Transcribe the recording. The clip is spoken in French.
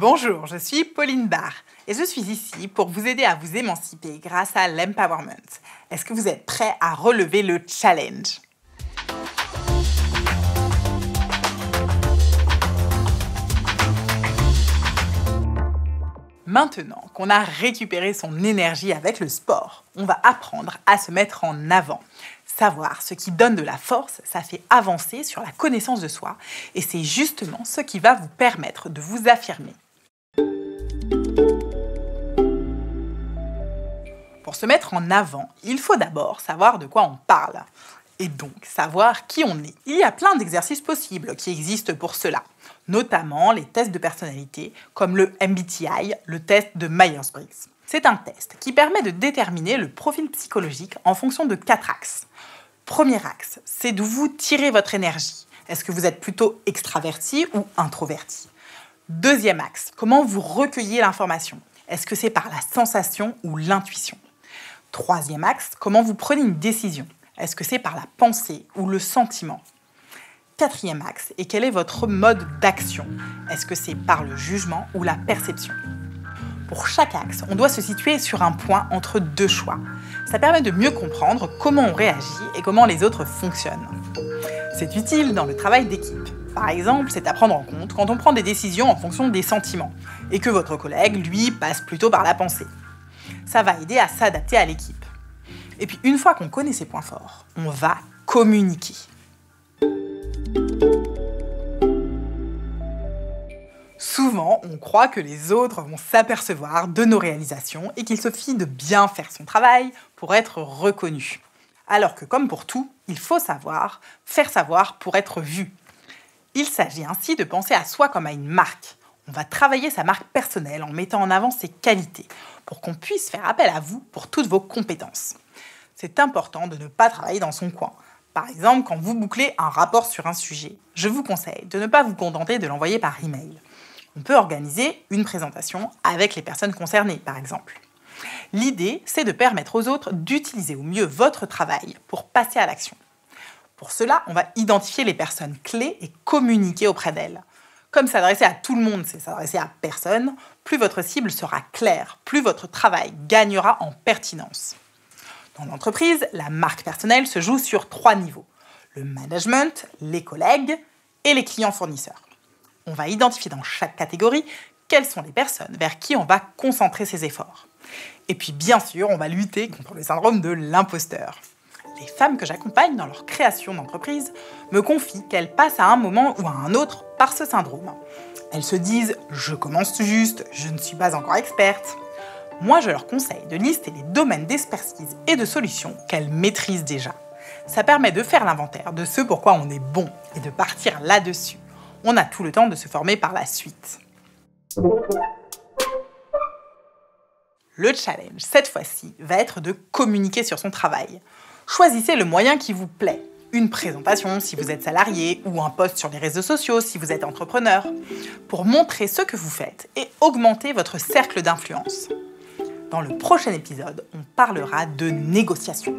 Bonjour, je suis Pauline Barre et je suis ici pour vous aider à vous émanciper grâce à l'empowerment. Est-ce que vous êtes prêts à relever le challenge ? Maintenant qu'on a récupéré son énergie avec le sport, on va apprendre à se mettre en avant. Savoir ce qui donne de la force, ça fait avancer sur la connaissance de soi et c'est justement ce qui va vous permettre de vous affirmer. Pour se mettre en avant, il faut d'abord savoir de quoi on parle et donc savoir qui on est. Il y a plein d'exercices possibles qui existent pour cela, notamment les tests de personnalité comme le MBTI, le test de Myers-Briggs. C'est un test qui permet de déterminer le profil psychologique en fonction de 4 axes. Premier axe, c'est d'où vous tirez votre énergie. Est-ce que vous êtes plutôt extraverti ou introverti ? Deuxième axe, comment vous recueillez l'information ? Est-ce que c'est par la sensation ou l'intuition ? Troisième axe, comment vous prenez une décision ? Est-ce que c'est par la pensée ou le sentiment ? Quatrième axe, et quel est votre mode d'action ? Est-ce que c'est par le jugement ou la perception ? Pour chaque axe, on doit se situer sur un point entre deux choix. Ça permet de mieux comprendre comment on réagit et comment les autres fonctionnent. C'est utile dans le travail d'équipe. Par exemple, c'est à prendre en compte quand on prend des décisions en fonction des sentiments et que votre collègue, lui, passe plutôt par la pensée. Ça va aider à s'adapter à l'équipe. Et puis, une fois qu'on connaît ses points forts, on va communiquer. Souvent, on croit que les autres vont s'apercevoir de nos réalisations et qu'il suffit de bien faire son travail pour être reconnu. Alors que, comme pour tout, il faut faire savoir pour être vu. Il s'agit ainsi de penser à soi comme à une marque. On va travailler sa marque personnelle en mettant en avant ses qualités pour qu'on puisse faire appel à vous pour toutes vos compétences. C'est important de ne pas travailler dans son coin. Par exemple, quand vous bouclez un rapport sur un sujet, je vous conseille de ne pas vous contenter de l'envoyer par email. On peut organiser une présentation avec les personnes concernées, par exemple. L'idée, c'est de permettre aux autres d'utiliser au mieux votre travail pour passer à l'action. Pour cela, on va identifier les personnes clés et communiquer auprès d'elles. Comme s'adresser à tout le monde, c'est s'adresser à personne, plus votre cible sera claire, plus votre travail gagnera en pertinence. Dans l'entreprise, la marque personnelle se joue sur 3 niveaux. Le management, les collègues et les clients fournisseurs. On va identifier dans chaque catégorie quelles sont les personnes vers qui on va concentrer ses efforts. Et puis bien sûr, on va lutter contre le syndrome de l'imposteur. Les femmes que j'accompagne dans leur création d'entreprise me confient qu'elles passent à un moment ou à un autre par ce syndrome. Elles se disent « je commence tout juste, je ne suis pas encore experte ». Moi, je leur conseille de lister les domaines d'expertise et de solutions qu'elles maîtrisent déjà. Ça permet de faire l'inventaire de ce pourquoi on est bon et de partir là-dessus. On a tout le temps de se former par la suite. Le challenge, cette fois-ci, va être de communiquer sur son travail. Choisissez le moyen qui vous plaît. Une présentation si vous êtes salarié ou un post sur les réseaux sociaux si vous êtes entrepreneur, pour montrer ce que vous faites et augmenter votre cercle d'influence. Dans le prochain épisode, on parlera de négociation.